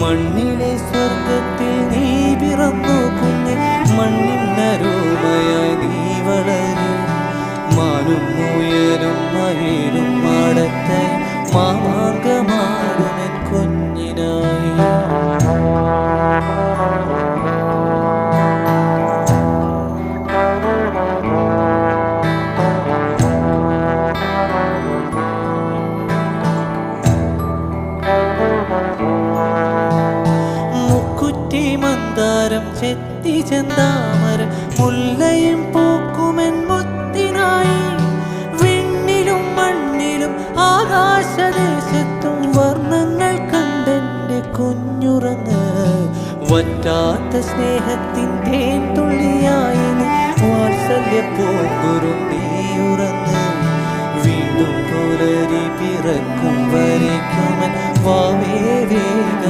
മണ്ണിലെ സ്വർഗത്തിൽ നീ പിറന്നു കുഞ്ഞ്, മണ്ണിനരോമയായി നീ വളരും. മാനും മുയലും മയിലും മാടത്തെ മാമാങ്കമാടുമെൻ കുഞ്ഞിനായി. മന്ദാരം ചെത്തി ചെന്താമരം മുല്ലയും പൂക്കുമെൻ മുത്തിനായി. വിണ്ണിലും മണ്ണിലും ആകാശദേശത്തും വർണ്ണങ്ങൾ കണ്ടെൻ്റെ കുഞ്ഞുറങ്ങ്. വറ്റാത്ത സ്നേഹത്തിൻ തേൻ തുള്ളിയായി നീ വാത്സല്യ പൂങ്കുരും നീ ഉറങ്ങ്. വീണ്ടും പുലരി പിറക്കും വരയ്ക്കുമൻ വാവേ വേഗം.